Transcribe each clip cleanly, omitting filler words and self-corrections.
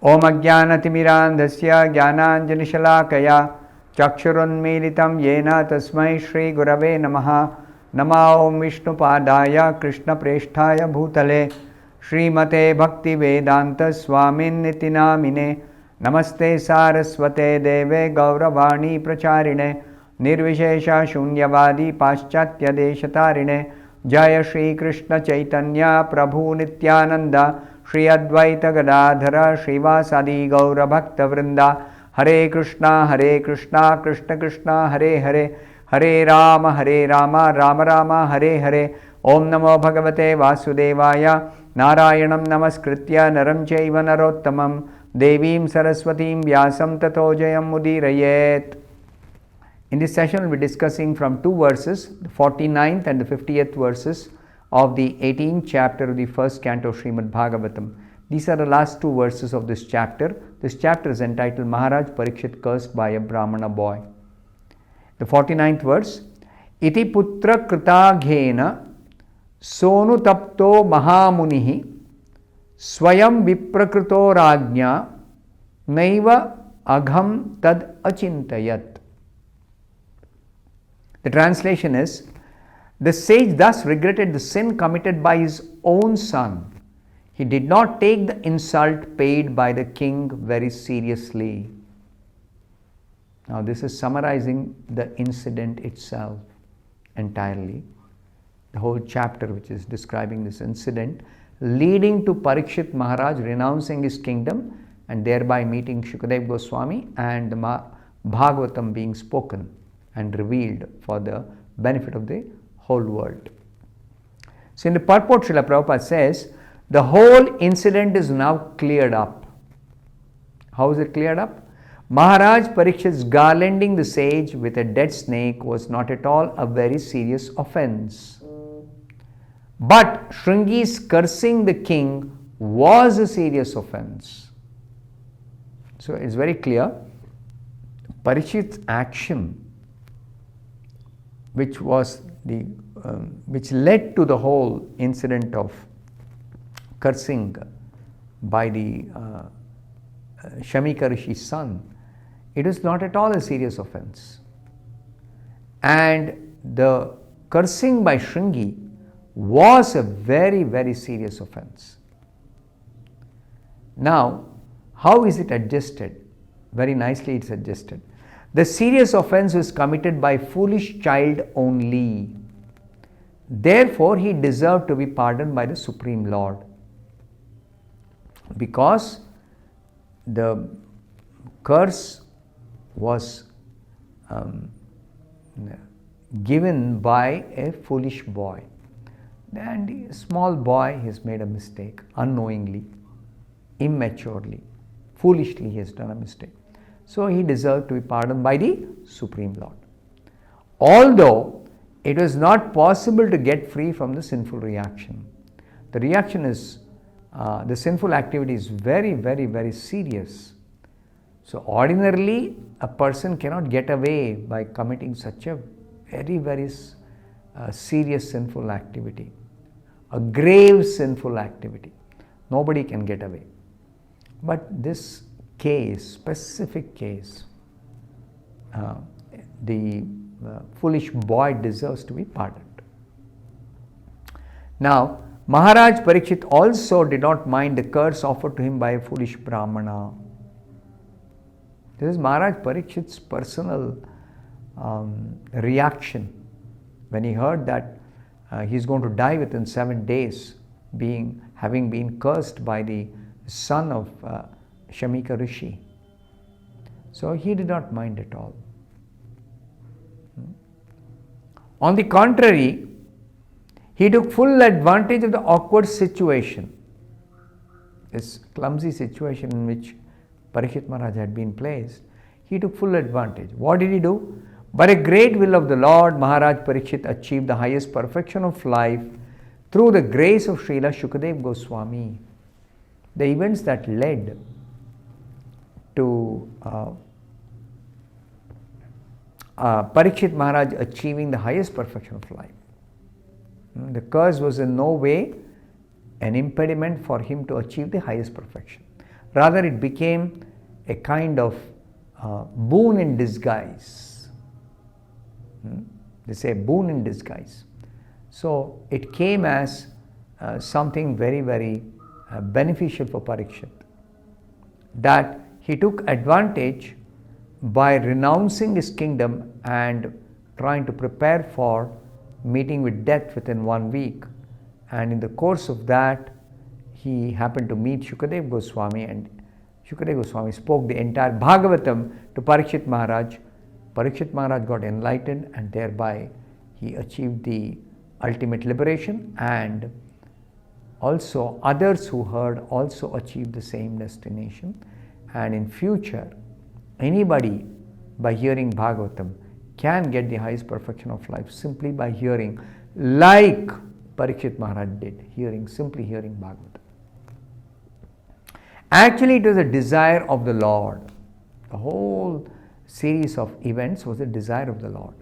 Om Ajnanatimirandhasya Jnananjanishalaakaya Chakshurunmilitam Yena Tasmai Shri Gurave Namaha Nama Om Vishnupadaya Krishna Presthaya Bhutale Srimate Bhaktivedanta Swamin Nitinamine Namaste Saraswate Deve Gauravani Pracharine Nirvishesha Shunyavadi Paschatya Deshatarine Jaya Shri Krishna Chaitanya Prabhu Nityananda Shri Advaita Gadadhara Srivasadi Gaura Bhakta Vrinda Hare Krishna Krishna Krishna Hare Hare Hare Rama Rama Rama Hare Hare Om Namo Bhagavate Vasudevaya Narayanam Namaskritya Naram Chaiva Narottamam Devim Saraswatim Vyasam Tato Jayam Mudirayet. In this session, we will be discussing from two verses, the 49th and the 50th verses of the 18th chapter of the first canto of Srimad Bhagavatam. These are the last two verses of this chapter. This chapter is entitled Maharaj Parikshit cursed by a Brahmana boy. The 49th verse, Iti putra kritaghena sonu tapto mahamunihi swayam viprakrito rajnya naiva agham tad achintayat. The translation is, the sage thus regretted the sin committed by his own son. He did not take the insult paid by the king very seriously. Now this is summarizing the incident itself entirely. The whole chapter which is describing this incident leading to Parikshit Maharaj renouncing his kingdom and thereby meeting Shukadeva Goswami and the Bhagavatam being spoken and revealed for the benefit of the whole world. So in the purport, Srila Prabhupada says, the whole incident is now cleared up. How is it cleared up? Maharaj Parikshit's garlanding the sage with a dead snake was not at all a very serious offense. But Shringi's cursing the king was a serious offense. So it's very clear, Parikshit's action which led to the whole incident of cursing by the Shamika Rishi's son, it is not at all a serious offense. And the cursing by Shringi was a very, very serious offense. Now, how is it adjusted? Very nicely it's adjusted. The serious offense was committed by foolish child only. Therefore, he deserved to be pardoned by the Supreme Lord. Because the curse was given by a foolish boy. And a small boy has made a mistake unknowingly, immaturely, foolishly he has done a mistake. So he deserved to be pardoned by the Supreme Lord. Although it was not possible to get free from the sinful reaction. The reaction is, the sinful activity is very, very, very serious. So ordinarily a person cannot get away by committing such a very, very serious sinful activity. A grave sinful activity. Nobody can get away. But this case, specific case, the foolish boy deserves to be pardoned. Now, Maharaj Parikshit also did not mind the curse offered to him by a foolish Brahmana. This is Maharaj Parikshit's personal reaction when he heard that he is going to die within 7 days, having been cursed by the son of Shamika Rishi. So he did not mind at all. On the contrary, he took full advantage of the awkward situation, this clumsy situation in which Parikshit Maharaj had been placed. He took full advantage. What did he do? By a great will of the Lord, Maharaj Parikshit achieved the highest perfection of life through the grace of Srila Shukadeva Goswami. The events that led to Parikshit Maharaj achieving the highest perfection of life. The curse was in no way an impediment for him to achieve the highest perfection. Rather, it became a kind of boon in disguise. They say boon in disguise. So it came as something very, very beneficial for Parikshit, that he took advantage by renouncing his kingdom and trying to prepare for meeting with death within 1 week. And in the course of that, he happened to meet Shukadeva Goswami, and Shukadeva Goswami spoke the entire Bhagavatam to Parikshit Maharaj. Parikshit Maharaj got enlightened, and thereby he achieved the ultimate liberation, and also others who heard also achieved the same destination. And in future, anybody by hearing Bhagavatam can get the highest perfection of life simply by hearing, like Parikshit Maharaj did, simply hearing Bhagavatam. Actually, it was a desire of the Lord. The whole series of events was a desire of the Lord.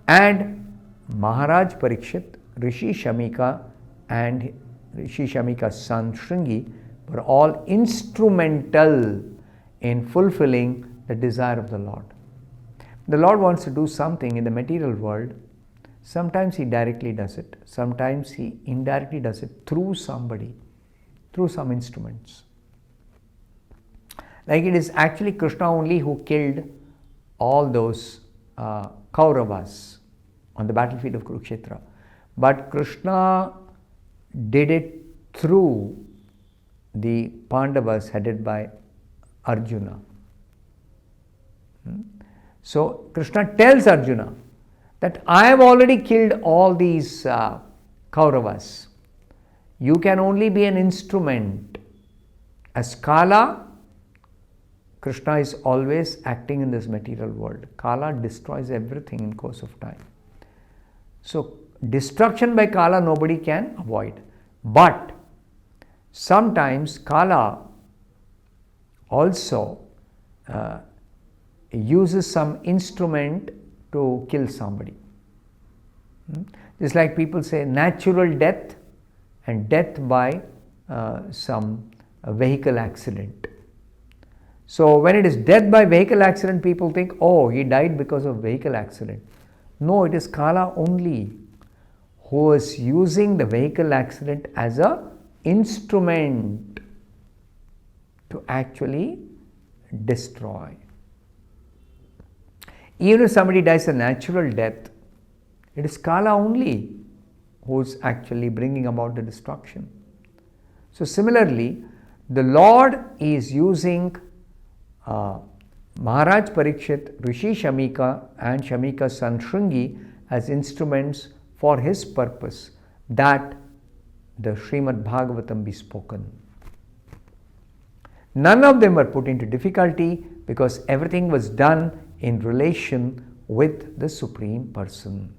And Maharaj Parikshit, Rishi Shamika, and Rishi Shamika's son Shringi were all instrumental in fulfilling the desire of the Lord. The Lord wants to do something in the material world. Sometimes He directly does it. Sometimes He indirectly does it through somebody, through some instruments. Like it is actually Krishna only who killed all those Kauravas on the battlefield of Kurukshetra. But Krishna did it through the Pandavas headed by Arjuna. So Krishna tells Arjuna that I have already killed all these Kauravas. You can only be an instrument. As Kala, Krishna is always acting in this material world. Kala destroys everything in course of time. So destruction by Kala nobody can avoid. But sometimes Kala also uses some instrument to kill somebody. Just like people say natural death and death by some vehicle accident. So when it is death by vehicle accident, people think, oh, he died because of vehicle accident. No, it is Kala only who is using the vehicle accident as a instrument to actually destroy. Even if somebody dies a natural death, it is Kala only who is actually bringing about the destruction. So similarly, the Lord is using Maharaj Parikshit, Rishi Shamika, and Shamika's son Shringi as instruments for His purpose, that the Srimad Bhagavatam be spoken. None of them were put into difficulty because everything was done in relation with the Supreme Person.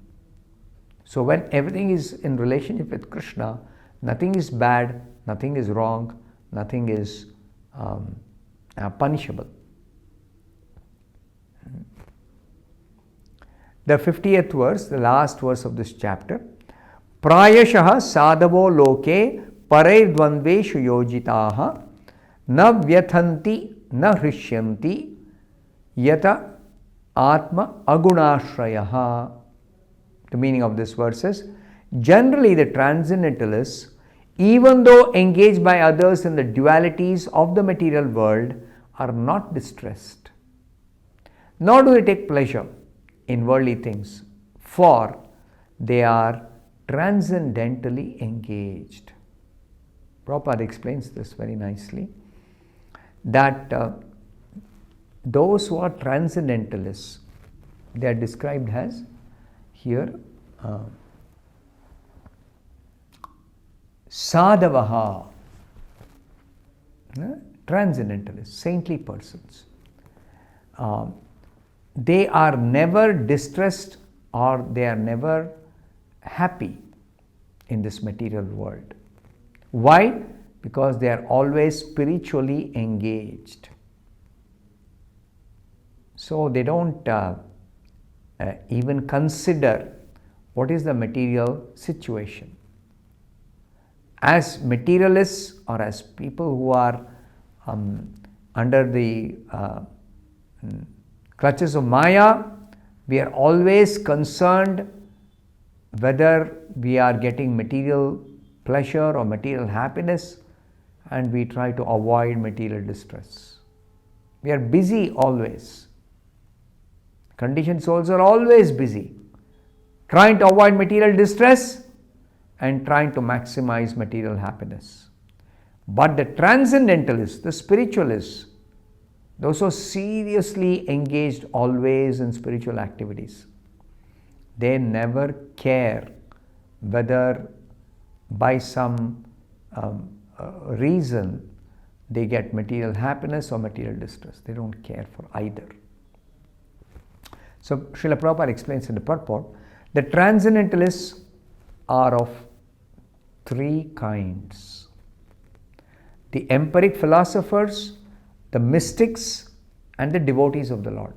So when everything is in relationship with Krishna, nothing is bad, nothing is wrong, nothing is punishable. The 50th verse, the last verse of this chapter. Prayashaha sadhavo loke parair dvandveshu yojitaha na vyathanti na hrishyanti yata atma agunashrayaha. The meaning of this verse is, generally the transcendentalists, even though engaged by others in the dualities of the material world, are not distressed, nor do they take pleasure in worldly things, for they are transcendentally engaged. Prabhupada explains this very nicely, that those who are transcendentalists, they are described as here sadhavaha, transcendentalists, saintly persons. They are never distressed or they are never happy in this material world. Why? Because they are always spiritually engaged. So they don't even consider what is the material situation. As materialists or as people who are under the clutches of Maya, we are always concerned whether we are getting material pleasure or material happiness, and we try to avoid material distress. We are busy always. Conditioned souls are always busy, trying to avoid material distress and trying to maximize material happiness. But the transcendentalists, the spiritualists, those who are seriously engaged always in spiritual activities, they never care whether by some reason they get material happiness or material distress. They don't care for either. So Srila Prabhupada explains in the purport, the transcendentalists are of three kinds: the empiric philosophers, the mystics, and the devotees of the Lord.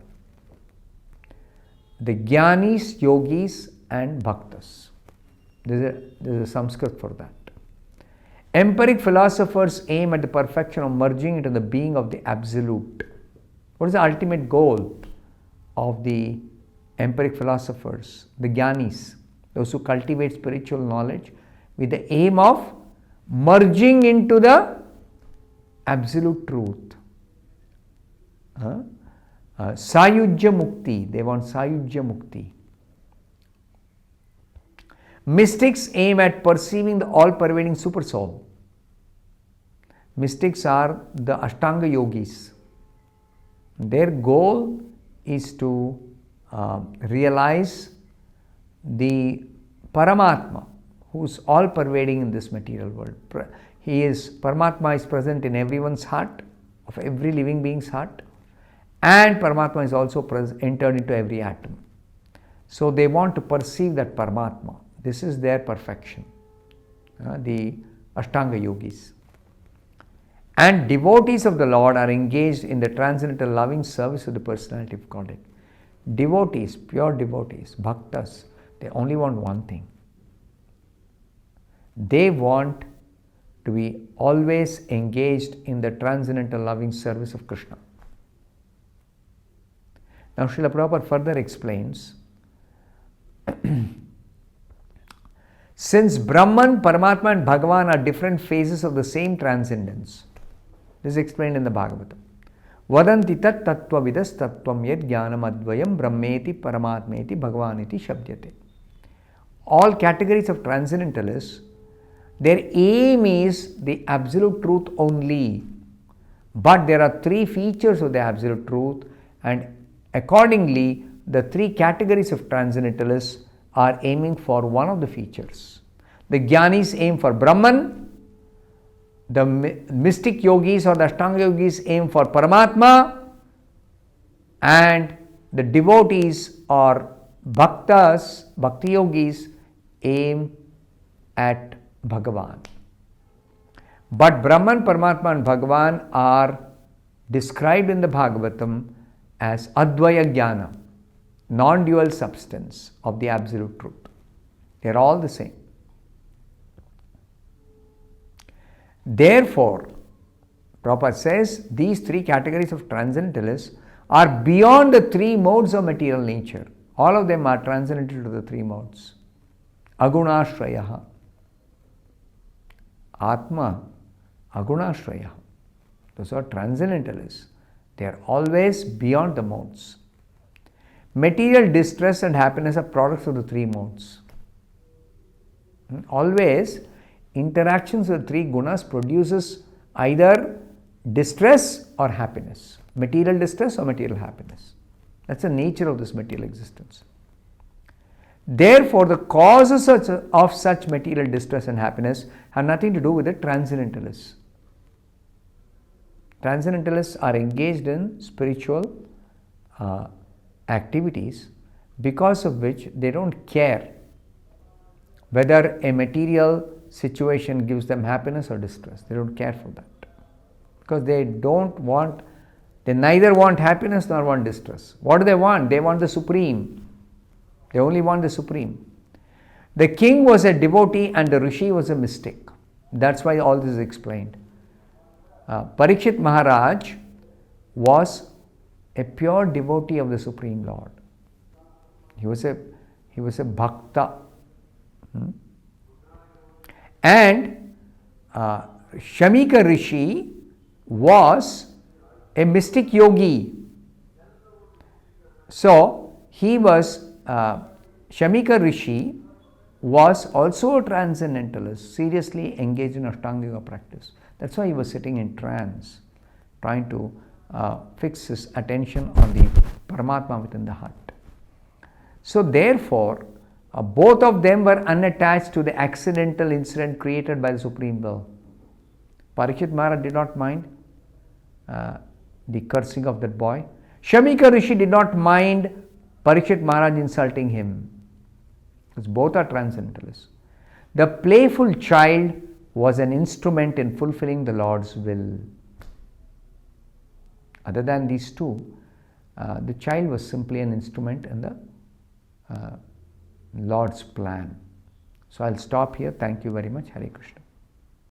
The Jnanis, Yogis, and Bhaktas. There's a Sanskrit for that. Empiric philosophers aim at the perfection of merging into the being of the Absolute. What is the ultimate goal of the empiric philosophers, the Jnanis, those who cultivate spiritual knowledge with the aim of merging into the absolute truth? Sayujya Mukti, they want Sayujya Mukti. Mystics aim at perceiving the all-pervading supersoul. Mystics are the Ashtanga Yogis. Their goal is to realize the Paramatma, who is all-pervading in this material world. Paramatma is present in everyone's heart, of every living being's heart, and Paramatma is also entered into every atom. So they want to perceive that Paramatma. This is their perfection, the Ashtanga Yogis. And devotees of the Lord are engaged in the transcendental loving service of the personality of Godhead. Devotees, pure devotees, bhaktas, they only want one thing. They want to be always engaged in the transcendental loving service of Krishna. Now Srila Prabhupada further explains, since Brahman, Paramatma and Bhagavan are different phases of the same transcendence, this is explained in the Bhagavatam. Vadanti tat tattva vidas tattvam yad jnanam advayam brahmeti paramatmeti bhagavaniti shabdyate. All categories of transcendentalists, their aim is the absolute truth only. But there are three features of the absolute truth, and accordingly, the three categories of transcendentalists are aiming for one of the features. The Jnanis aim for Brahman, the mystic yogis or the Ashtanga yogis aim for Paramatma, and the devotees or bhaktas, bhakti yogis aim at Bhagavan. But Brahman, Paramatma and Bhagavan are described in the Bhagavatam as Advaya Jnana, non-dual substance of the absolute truth. They are all the same. Therefore, Prabhupada says these three categories of transcendentalists are beyond the three modes of material nature. All of them are transcendental to the three modes. Agunashrayaha. Atma, Agunashrayaha. Those are transcendentalists. They are always beyond the modes. Material distress and happiness are products of the three modes. Always, interactions with three gunas produces either distress or happiness. Material distress or material happiness. That's the nature of this material existence. Therefore, the causes of such material distress and happiness have nothing to do with the transcendentalists. Transcendentalists are engaged in spiritual activities, because of which they don't care whether a material situation gives them happiness or distress. They don't care for that, because they neither want happiness nor want distress. What do they want? They want the Supreme. They only want the Supreme. The king was a devotee and the rishi was a mystic. That's why all this is explained. Parikshit Maharaj was a pure devotee of the Supreme Lord. He was a bhakta. And Shamika Rishi was a mystic yogi. So he was, Shamika Rishi was also a transcendentalist, seriously engaged in Ashtanga Yoga practice. That's why he was sitting in trance, trying to fix his attention on the Paramatma within the heart. So therefore, both of them were unattached to the accidental incident created by the Supreme Will. Parikshit Maharaj did not mind the cursing of that boy. Shamika Rishi did not mind Parikshit Maharaj insulting him. Because both are transcendentalists. The playful child was an instrument in fulfilling the Lord's will. Other than these two, the child was simply an instrument in the Lord's plan. So I'll stop here. Thank you very much. Hare Krishna.